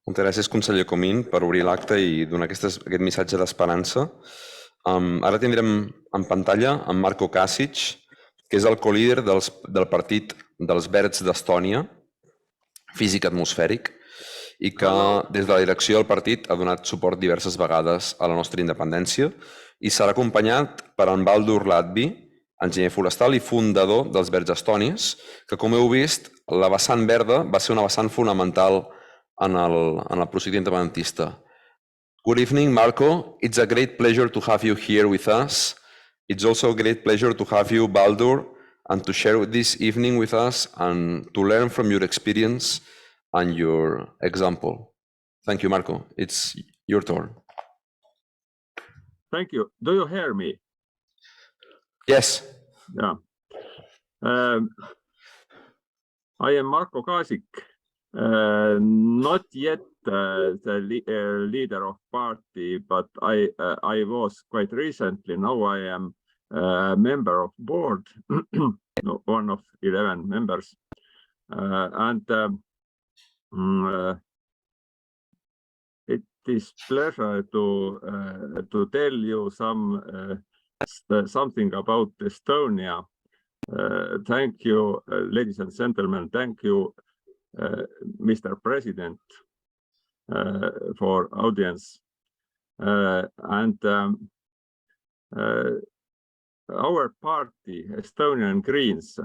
Moltes gràcies, conseller Comín, per obrir l'acte i donar aquest missatge d'esperança. Ara tindrem en pantalla en Marko Kaasik, que és el co-líder del Partit dels Verds d'Estònia, físic atmosfèric, i que des de la direcció del partit ha donat suport diverses vegades a la nostra independència i serà acompanyat per en Valdur Lahtvee, enginyer forestal i fundador dels Verds Estonis, que, com heu vist, la vessant verda va ser una vessant fonamental en el procés independentista. Good evening, Marko. It's a great pleasure to have you here with us. It's also a great pleasure to have you, Valdur, and to share this evening with us and to learn from your experience and your example. Thank you, Marko. It's your turn. Thank you. Do you hear me? Yes. Yeah. I am Marko Kaasik, not yet the leader of party, but I was quite recently. Now I am a member of board, one of 11 members, and it is pleasure to tell you something about Estonia. Thank you, ladies and gentlemen. Thank you, Mr. President, for audience. And our party, Estonian Greens,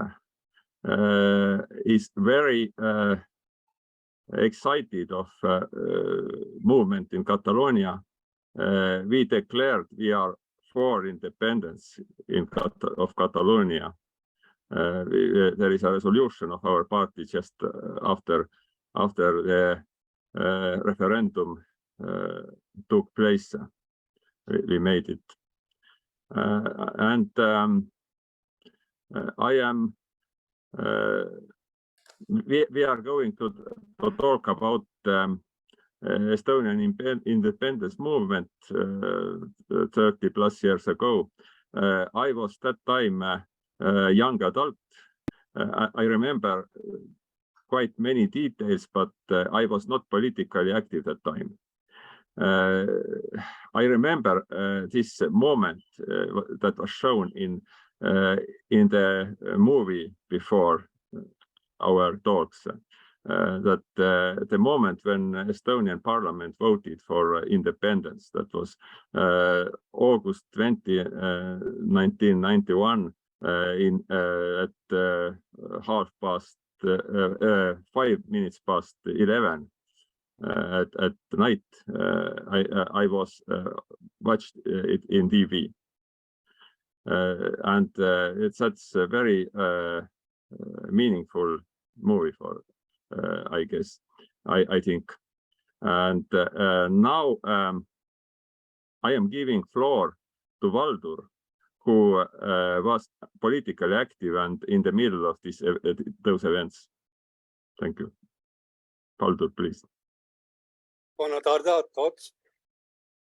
is very excited of movement in Catalonia. We declared we are for independence of Catalonia. There is a resolution of our party just after the referendum took place. We made it, and we are going to talk about Estonian independence movement 30 plus years ago. I was that time a young adult. I remember quite many details, but I was not politically active at that time. I remember this moment that was shown in the movie before our talks, that the moment when Estonian Parliament voted for independence, that was August 20, 1991, at 5 minutes past 11 at night. I was watched it in TV, and that's a very meaningful movie for, I guess, I think. And now I am giving floor to Valdur, who was politically active and in the middle of those events. Thank you. Valdur, please. Bona tarda a tots.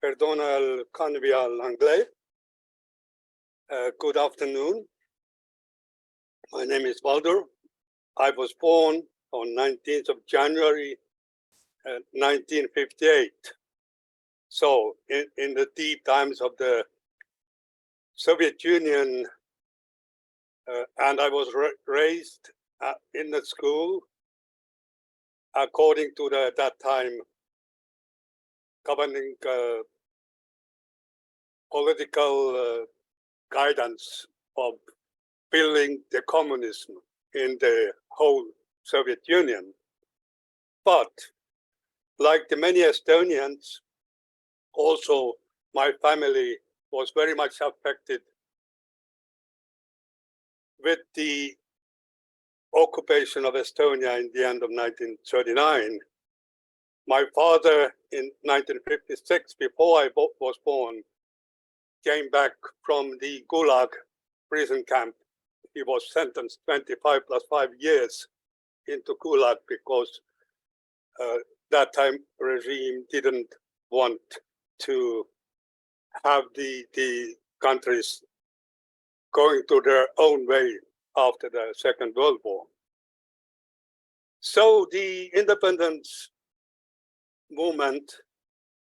Perdona el canvi a l'anglès. Good afternoon. My name is Valdur. I was born on 19th of January 1958. So in the deep times of the Soviet Union, and I was raised in the school according to that time governing political guidance of building the communism in the whole Soviet Union. But like the many Estonians, also my family was very much affected with the occupation of Estonia in the end of 1939. My father in 1956, before I was born, came back from the Gulag prison camp. He was sentenced 25 plus 5 years into Gulag because that time regime didn't want to have the countries going to their own way after the Second World War. So the independence movement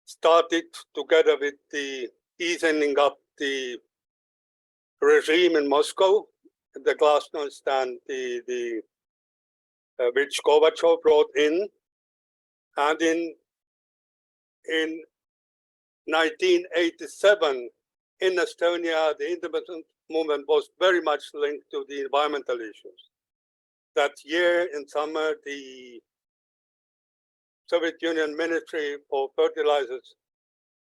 started together with the easing up the regime in Moscow, the glasnost and which Gorbachev brought in, and in 1987 in Estonia, the independence movement was very much linked to the environmental issues. That year in summer, the Soviet Union Ministry for Fertilizers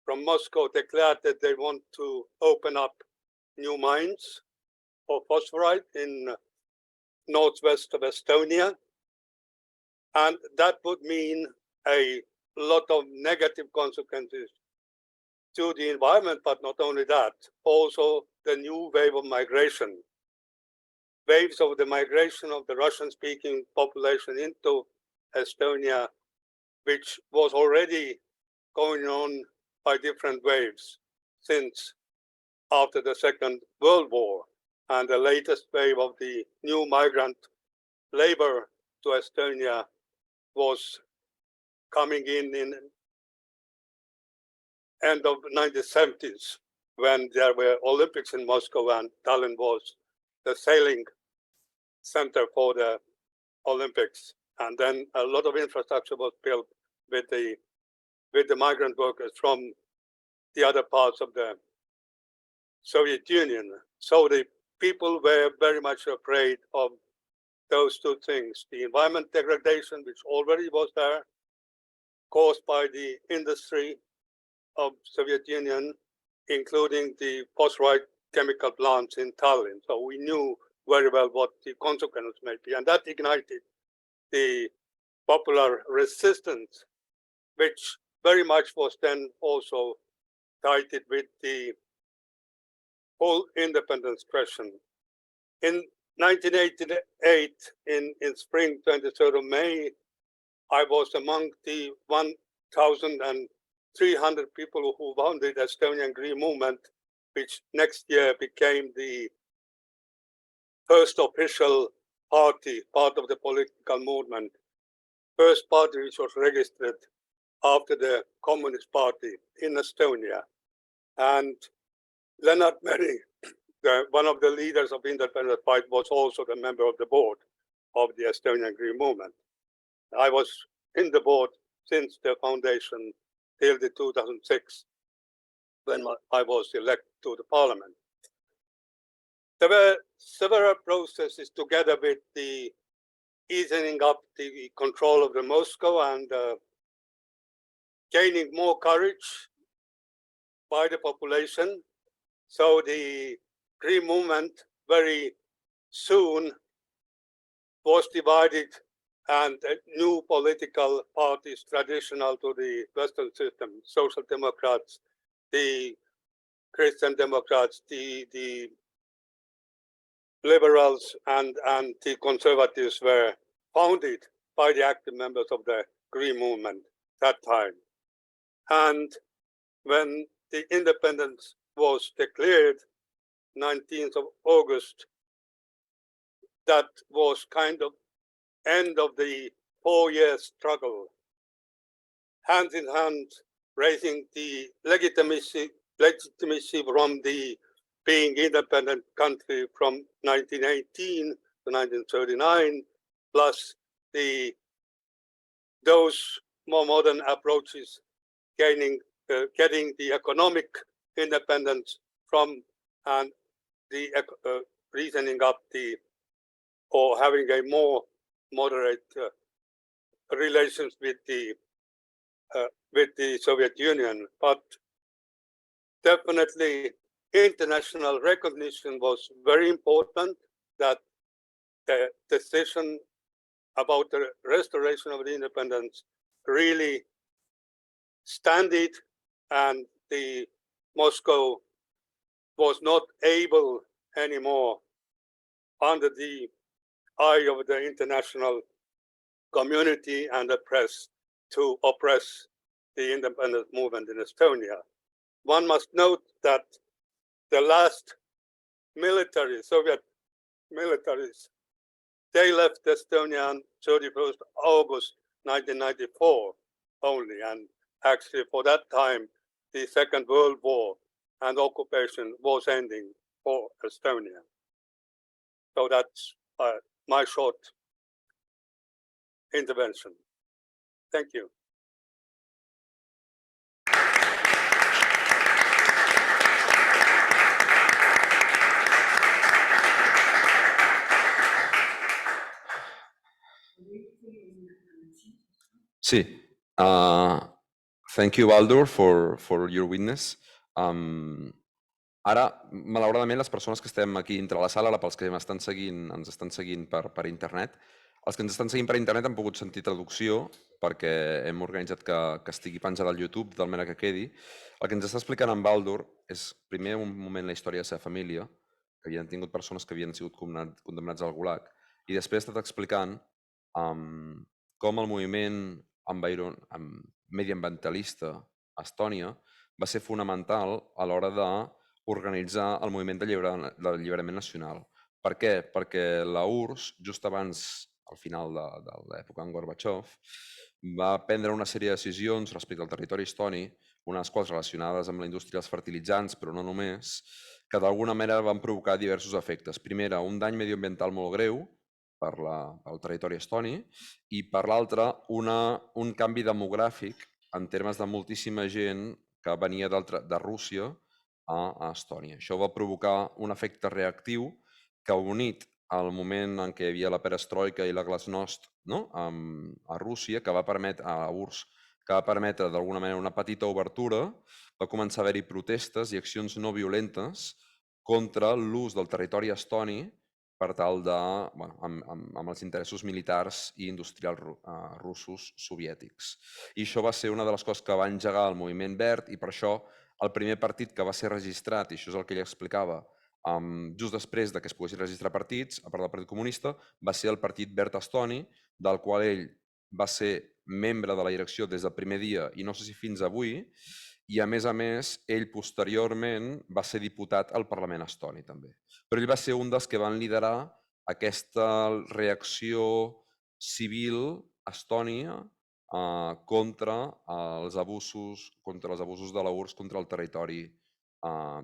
from Moscow declared that they want to open up new mines for phosphorite in northwest of Estonia. And that would mean a lot of negative consequences to the environment, but not only that, also the new wave of migration. Waves of the migration of the Russian-speaking population into Estonia, which was already going on by different waves since after the Second World War. And the latest wave of the new migrant labor to Estonia was coming in end of 1970s, when there were Olympics in Moscow and Tallinn was the sailing center for the Olympics. And then a lot of infrastructure was built with the migrant workers from the other parts of the Soviet Union. So the people were very much afraid of those two things: the environment degradation, which already was there, caused by the industry of Soviet Union, including the phosphorite chemical plants in Tallinn. So we knew very well what the consequences may be, and that ignited the popular resistance, which very much was then also tied with the whole independence question. In 1988, in spring, 23rd of May, I was among the 1,300 people who founded the Estonian Green movement, which next year became the first official party, part of the political movement, first party which was registered after the Communist Party in Estonia. And Lennart Meri, one of the leaders of the independent fight, was also the member of the board of the Estonian Green movement. I was in the board since the foundation till the 2006, when I was elected to the parliament. There were several processes together with the easing up the control of the Moscow and gaining more courage by the population. So the Green movement very soon was divided, and new political parties traditional to the Western system, Social Democrats, the Christian Democrats, the Liberals and the Conservatives were founded by the active members of the Green movement that time. And when the independence was declared, 19th of August, that was kind of end of the 4-year struggle, hand in hand, raising the legitimacy from the being independent country from 1918 to 1939, plus those more modern approaches, getting the economic independence from and the reasoning up or having a more moderate relations with the Soviet Union. But definitely international recognition was very important, that the decision about the restoration of the independence really standed, and the Moscow was not able anymore under the eye of the international community and the press to oppress the independence movement in Estonia. One must note that the last Soviet militaries, they left Estonia on 31st August 1994. only. And actually, for that time, the Second World War and occupation was ending for Estonia. So that's my short intervention. Thank you. Sí. Thank you, Valdur, for your witness. Ara, malauradament, les persones que estem aquí dintre la sala, pels que ens estan seguint per internet, els que ens estan seguint per internet han pogut sentir traducció perquè hem organitzat que estigui penjat al YouTube, de tal manera que quedi. El que ens està explicant en Valdur és, primer, un moment la història de la seva família, que havien tingut persones que havien sigut condemnats al Gulag, i després ha estat explicant com el moviment mediambientalista a Estònia va ser fonamental a l'hora d'organitzar el moviment d'alliberament nacional. Per què? Perquè la URSS, just abans, al final de l'època en Gorbachev, va prendre una sèrie de decisions respecte al territori estoni, unes quals relacionades amb la indústria dels fertilitzants, però no només, que d'alguna manera van provocar diversos efectes. Primer, un dany mediambiental molt greu pel territori estoni i, per l'altre, un canvi demogràfic en termes de moltíssima gent que venia de Rússia a Estònia. Això va provocar un efecte reactiu que, unit al moment en què hi havia la perestroika i la glasnost a Rússia, que va permetre a la URSS, que va permetre d'alguna manera una petita obertura, va començar a haver-hi protestes i accions no violentes contra l'ús del territori estoni per tal de, amb els interessos militars i industrials russos soviètics. I això va ser una de les coses que va engegar el moviment verd, i per això el primer partit que va ser registrat, i això és el que ell explicava, just després que es poguessin registrar partits, a part del Partit Comunista, va ser el Partit Verd Estoni, del qual ell va ser membre de la direcció des del primer dia i no sé si fins avui, i a més, ell posteriorment va ser diputat al Parlament estoni també. Però ell va ser un dels que van liderar aquesta reacció civil a Estònia contra els abusos de la URSS contra el territori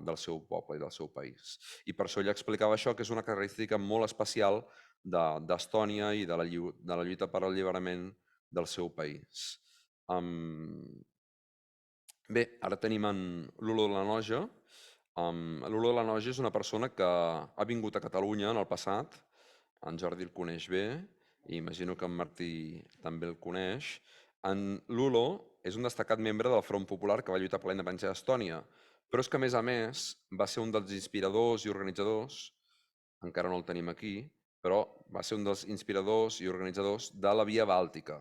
del seu poble i del seu país. I per això ell explicava això, que és una característica molt especial d'Estònia i de la lluita per l'alliberament del seu país. Bé, ara tenim en l'Ülo Laanoja. L'Ülo Laanoja és una persona que ha vingut a Catalunya en el passat. En Jordi el coneix bé i imagino que en Martí també el coneix. L'Ülo és un destacat membre del Front Popular que va lluitar per la independència d'Estònia, però és que, a més, va ser un dels inspiradors i organitzadors, encara no el tenim aquí, però va ser un dels inspiradors i organitzadors de la Via Bàltica.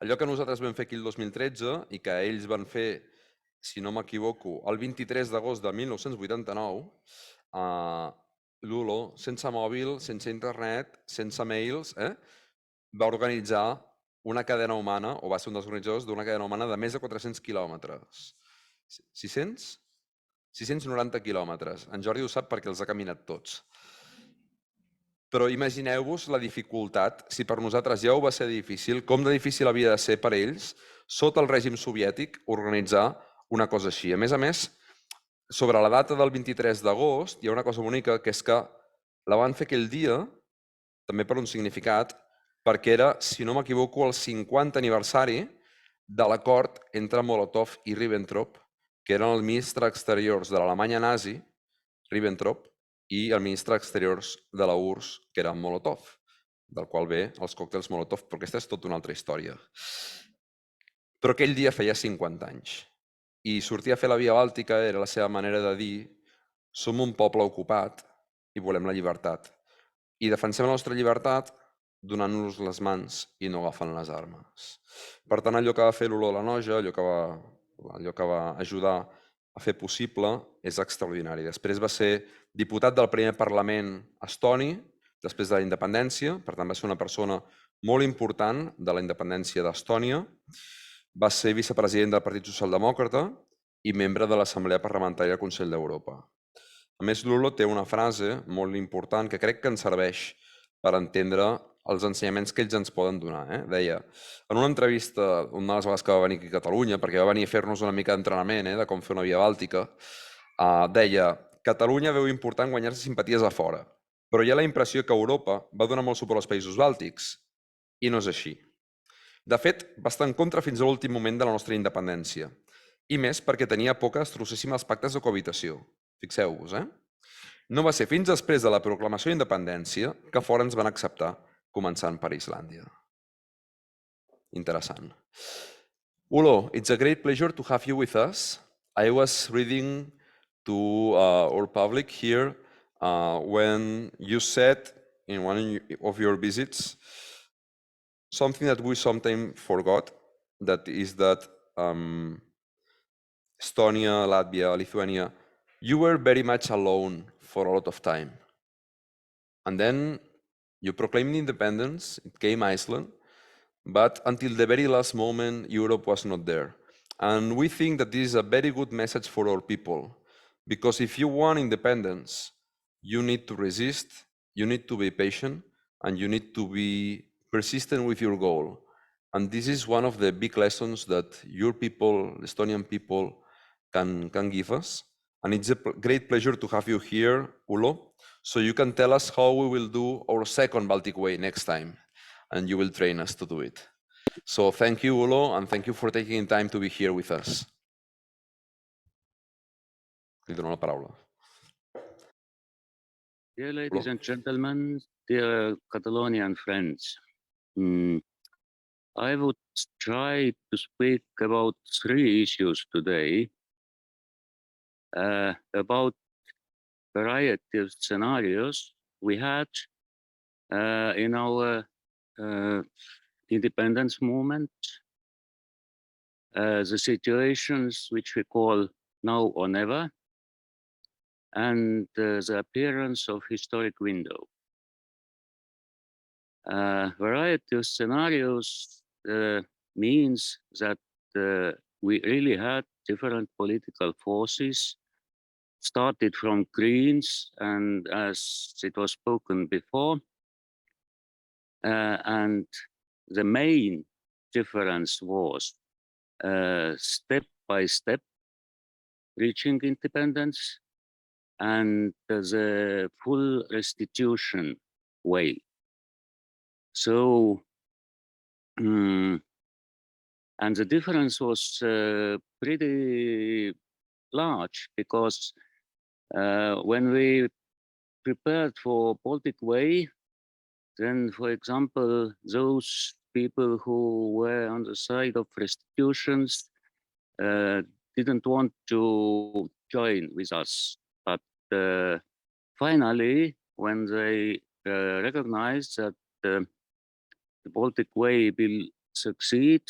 Allò que nosaltres vam fer aquí el 2013 i que ells van fer, si no m'equivoco, el 23 d'agost de 1989, l'Ülo, sense mòbil, sense internet, sense mails, va organitzar una cadena humana, o va ser un dels organitzadors d'una cadena humana de més de 400 quilòmetres. 600? 690 quilòmetres. En Jordi ho sap perquè els ha caminat tots. Però imagineu-vos la dificultat, si per nosaltres ja ho va ser difícil, com de difícil havia de ser per ells, sota el règim soviètic, organitzar una cosa així. A més, sobre la data del 23 d'agost, hi ha una cosa bonica, que és que la van fer aquell dia, també per un significat, perquè era, si no m'equivoco, el 50 aniversari de l'acord entre Molotov i Ribbentrop, que eren el ministre exteriors de l'Alemanya nazi, Ribbentrop, i el ministre exteriors de la URSS, que era Molotov, del qual ve els còctels Molotov, però aquesta és tota una altra història. Però aquell dia feia 50 anys, i sortir a fer la Via Bàltica era la seva manera de dir som un poble ocupat i volem la llibertat. I defensem la nostra llibertat donant-nos les mans i no agafant les armes. Per tant, allò que va fer l'Ülo Laanoja, allò que va ajudar a fer possible, és extraordinari. Després va ser diputat del primer Parlament estoni, després de la independència, per tant va ser una persona molt important de la independència d'Estònia, va ser vicepresident del Partit Socialdemòcrata i membre de l'Assemblea Parlamentària del Consell d'Europa. A més, l'Ülo té una frase molt important que crec que ens serveix per entendre els ensenyaments que ells ens poden donar. Deia, en una entrevista, una de les vegades que va venir aquí a Catalunya, perquè va venir a fer-nos una mica d'entrenament de com fer una via bàltica, deia, Catalunya veu important guanyar-se simpaties a fora, però hi ha la impressió que Europa va donar molt suport als països bàltics, i no és així. De fet, va estar en contra fins a l'últim moment de la nostra independència, i més perquè tenia por que es trosséssim els pactes de cohabitació. Fixeu-vos, No va ser fins després de la proclamació d'independència que fora ens van acceptar, començant per Islàndia. Interessant. Ulo, it's a great pleasure to have you with us. I was reading to our public here when you said in one of your visits something that we sometimes forgot, that is that Estonia, Latvia, Lithuania, you were very much alone for a lot of time. And then you proclaimed independence, it came Iceland, but until the very last moment, Europe was not there. And we think that this is a very good message for our people, because if you want independence, you need to resist, you need to be patient, and you need to be persistent with your goal. And this is one of the big lessons that your people, Estonian people, can give us. And it's a great pleasure to have you here, Ulo, so you can tell us how we will do our second Baltic Way next time, and you will train us to do it. So thank you, Ulo, and thank you for taking time to be here with us. Li dono la paraula. Dear ladies and gentlemen, dear Catalonian friends, I would try to speak about 3 issues today, about variety of scenarios we had in our independence movement, the situations which we call now or never, and the appearance of historic window. Variety of scenarios means that we really had different political forces, started from Greens, and as it was spoken before, and the main difference was step by step reaching independence and the full restitution way. So, and the difference was pretty large, because when we prepared for Baltic Way, then, for example, those people who were on the side of restitutions didn't want to join with us. But finally, when they recognized that the Baltic Way will succeed,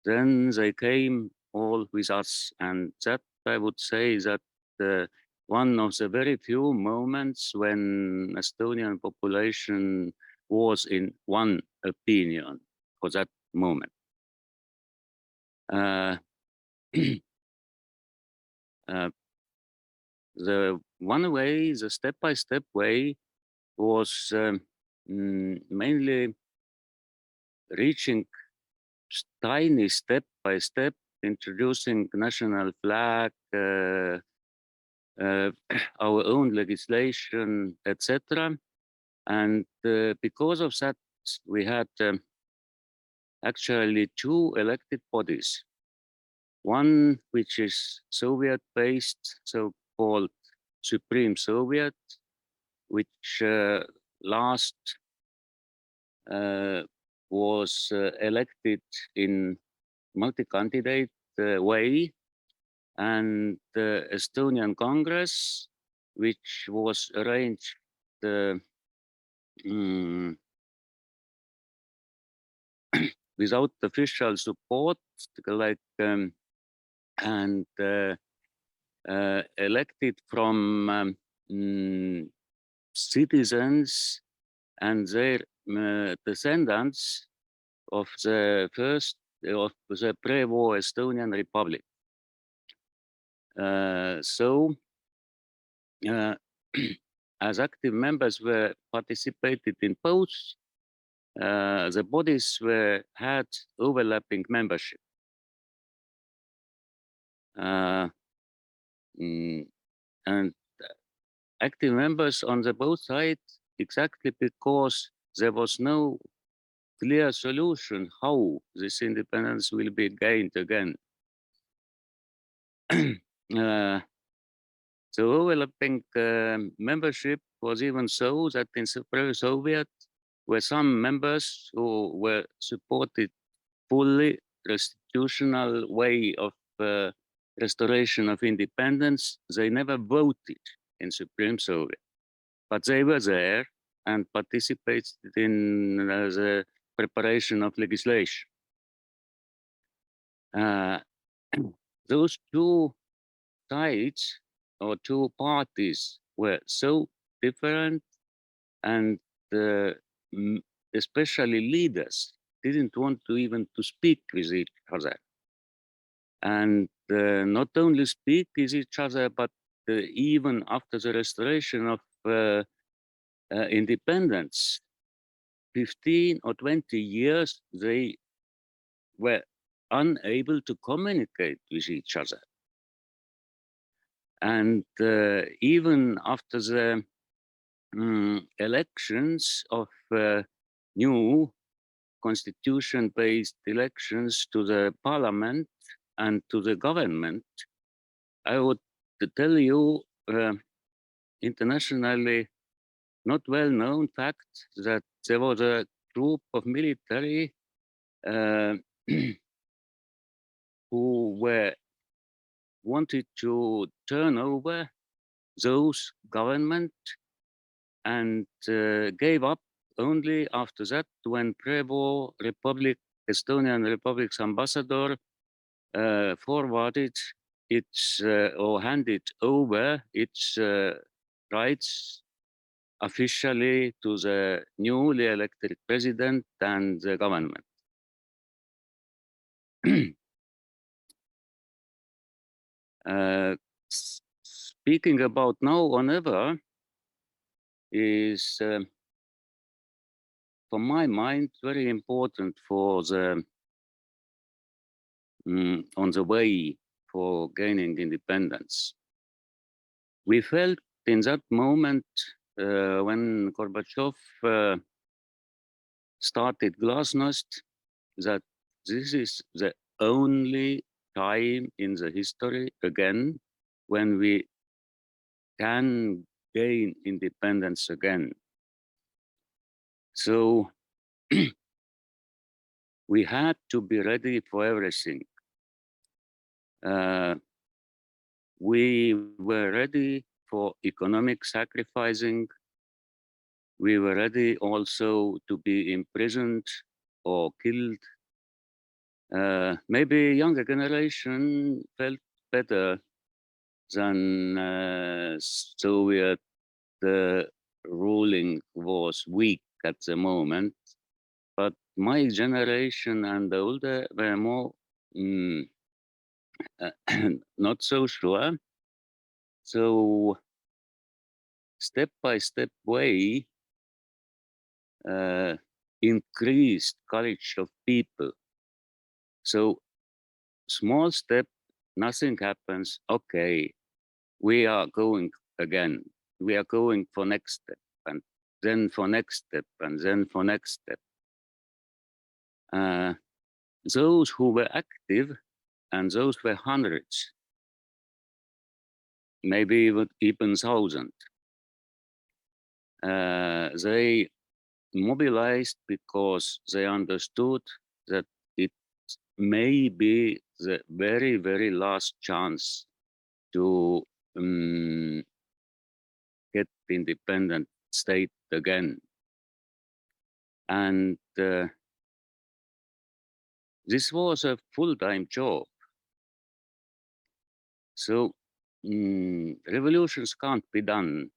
then they came all with us. And that, I would say, that one of the very few moments when Estonian population was in one opinion for that moment. The one way, the step-by-step way, was mainly reaching tiny step by step, introducing national flag, our own legislation, etc. And because of that, we had actually 2 elected bodies. One which is Soviet-based, so-called Supreme Soviet, which last was elected in multi-candidate way, and the Estonian Congress, which was arranged without official support, like and elected from citizens and their descendants of the pre-war Estonian Republic. So, as active members were participated in both the bodies had overlapping membership. And active members on the both sides, exactly because there was no clear solution how this independence will be gained again. The overlapping membership was even so that in the Soviet were some members who were supported fully restitutional way of restoration of independence. They never voted in Supreme Soviet, but they were there and participated in the preparation of legislation. Those two sides or two parties were so different, and especially leaders didn't want to even to speak with each other. And not only speak with each other, but even after the restoration of independence, 15 or 20 years, they were unable to communicate with each other. And even after the elections of new constitution-based elections to the parliament and to the government, I would tell you internationally not well-known fact that there was a group of military who wanted to turn over those government and gave up only after that when Prevo Republic, Estonian Republic's ambassador, forwarded its or handed over its rights officially to the newly elected president and the government. Speaking about now or never is, for my mind, very important for the on the way for gaining independence. We felt in that moment when Gorbachev started Glasnost that this is the only time in the history again when we can gain independence again. So we had to be ready for everything. We were ready for economic sacrificing. We were ready also to be imprisoned or killed. Maybe younger generation felt better than Soviet ruling was weak at the moment. But my generation and older were more not so sure. So step-by-step way increased courage of people. So small step, nothing happens. Okay, we are going again. We are going for next step, and then for next step, and then for next step. Those who were active, and those were hundreds, maybe even thousands. They mobilized because they understood that it may be the very, very last chance to get independent state again. And this was a full-time job. So revolutions can't be done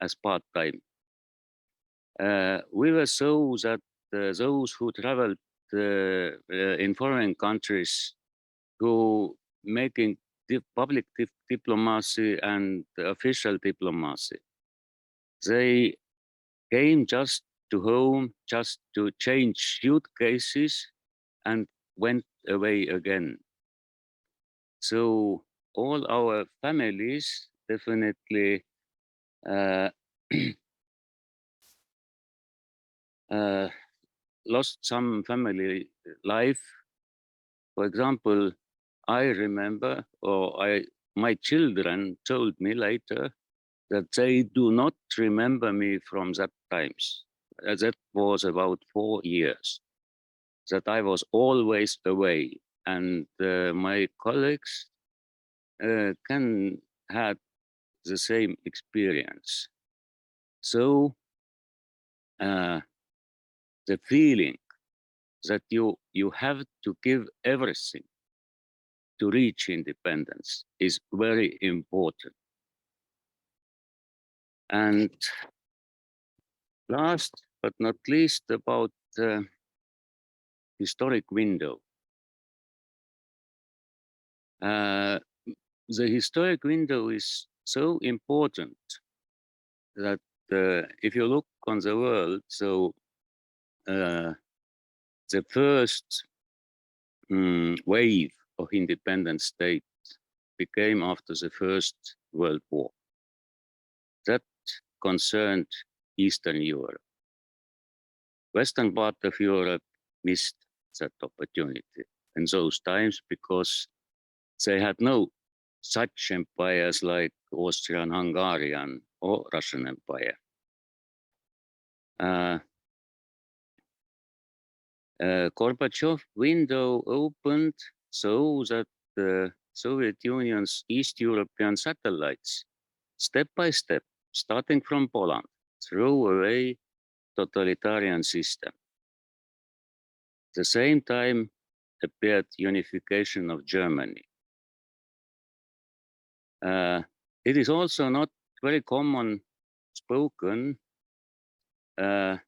as part-time. We were so that those who traveled in foreign countries who making public diplomacy and official diplomacy, they came just to home just to change suitcases and went away again. So all our families definitely lost some family life. For example, I remember, or my children told me later that they do not remember me from that times. That was about 4 years, that I was always away. And my colleagues can have the same experience. So the feeling that you have to give everything to reach independence is very important. And last but not least, about the historic window. The historic window is so important that if you look on the world, so the first wave of independent states became after the First World War. That concerned Eastern Europe. Western part of Europe missed that opportunity in those times because they had no such empires like Austrian, Hungarian, or Russian Empire. Gorbachev window opened so that the Soviet Union's East European satellites, step by step, starting from Poland, threw away totalitarian system. At the same time appeared unification of Germany. It is also not very common spoken that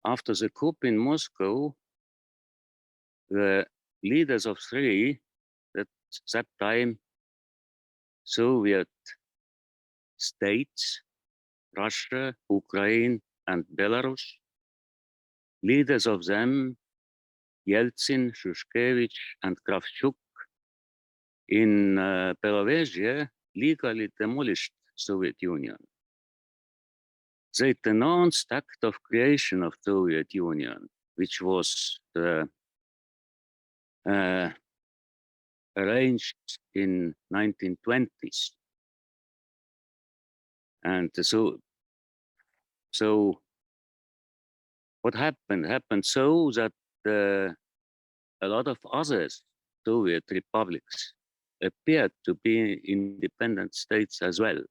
after the coup in Moscow, the leaders of three, at that time, Soviet states, Russia, Ukraine, and Belarus, leaders of them, Yeltsin, Shushkevich, and Kravchuk, in Belovezhye, legally demolished Soviet Union. They denounced act of creation of Soviet Union, which was arranged in 1920s. And so what happened? Happened so that a lot of other Soviet republics appeared to be independent states as well.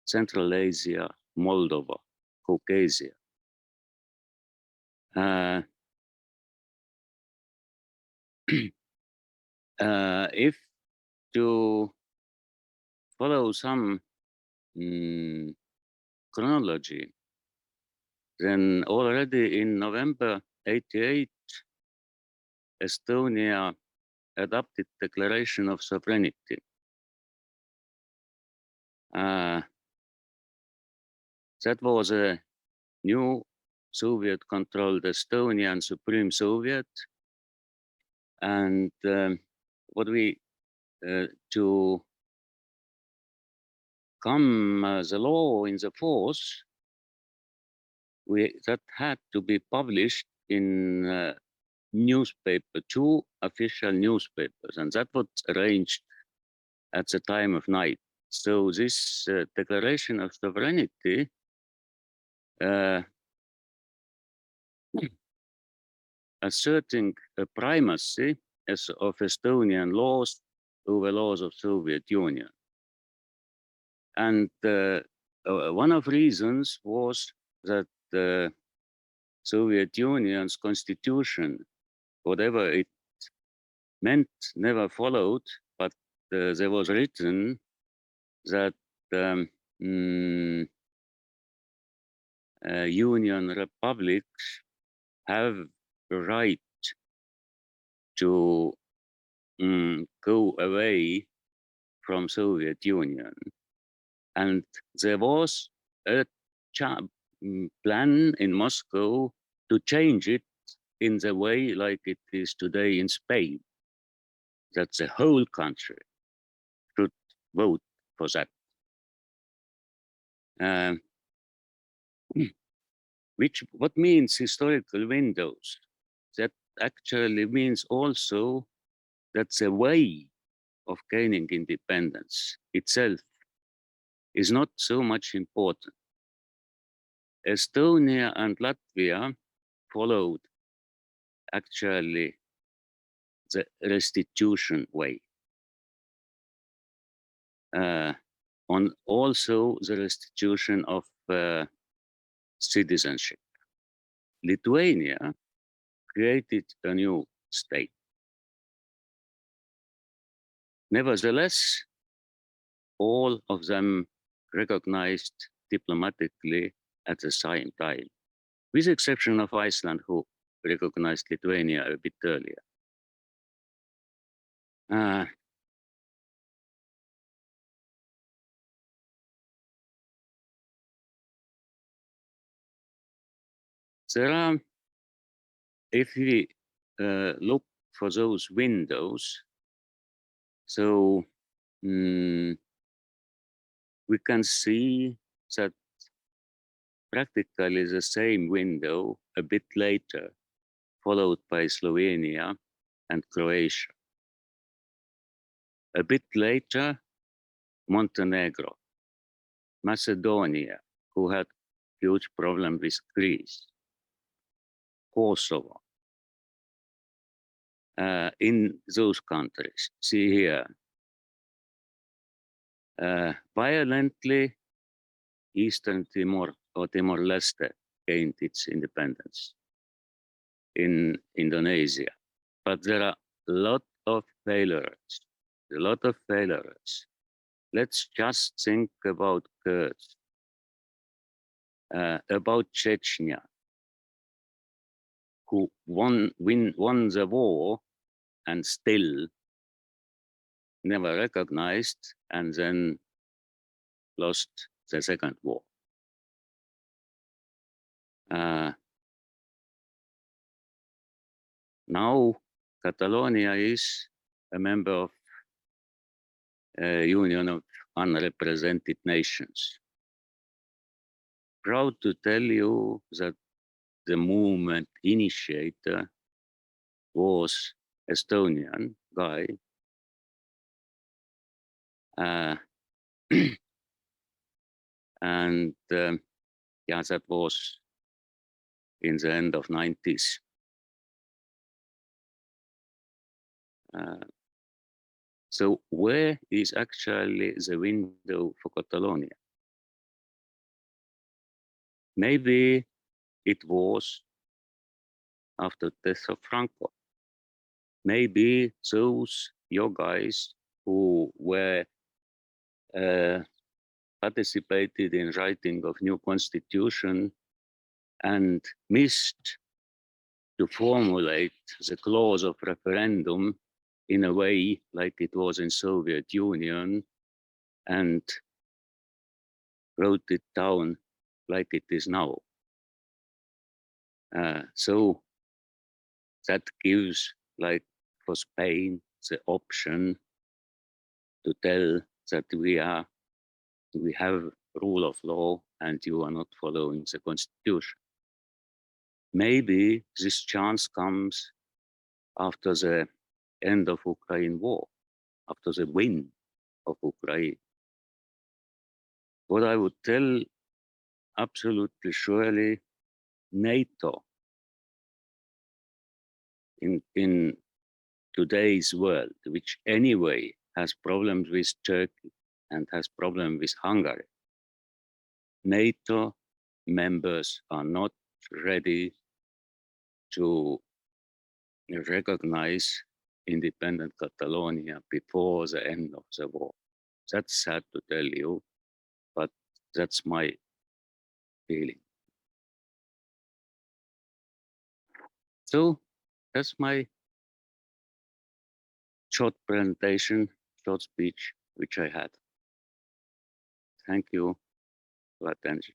Central Asia, Moldova, Caucasia. If to follow some chronology, then already in November 88, Estonia adopted Declaration of Sovereignty. That was a new Soviet-controlled Estonian Supreme Soviet, and what we to come the law in the force, that had to be published in newspaper, 2 official newspapers, and that was arranged at the time of night. So this Declaration of Sovereignty asserting a primacy of Estonian laws over laws of Soviet Union. And one of reasons was that the Soviet Union's constitution, whatever it meant, never followed, but there was written that Union republics have a right to go away from Soviet Union. And there was a plan in Moscow to change it in the way like it is today in Spain, that the whole country should vote for that. What means historical windows? That actually means also that the way of gaining independence itself is not so much important. Estonia and Latvia followed actually the restitution way. On also the restitution of citizenship. Lithuania created a new state. Nevertheless, all of them recognized diplomatically at the same time, with the exception of Iceland, who recognized Lithuania a bit earlier. There are, if we look for those windows, so we can see that practically the same window a bit later, followed by Slovenia and Croatia. A bit later, Montenegro, Macedonia, who had huge problem with Greece, Kosovo. In those countries, see here, violently, Eastern Timor or Timor-Leste gained its independence in Indonesia. But there are a lot of failures, Let's just think about Kurds, about Chechnya, who won the war and still never recognized and then lost the second war. Now Catalonia is a member of Union of Unrepresented Nations. Proud to tell you that the movement initiator was Estonian guy. And yeah, that was in the end of 90s. So where is actually the window for Catalonia? Maybe it was after death of Franco. Maybe those your guys who were participated in writing of new constitution and missed to formulate the clause of referendum in a way like it was in Soviet Union and wrote it down like it is now. So that gives, like for Spain, the option to tell that we have rule of law and you are not following the constitution. Maybe this chance comes after the end of Ukraine war, after the win of Ukraine. What I would tell absolutely surely, NATO in today's world, which anyway has problems with Turkey and has problems with Hungary, NATO members are not ready to recognize independent Catalonia before the end of the war. That's sad to tell you, but that's my feeling. So that's my short presentation, short speech, which I had. Thank you for attention.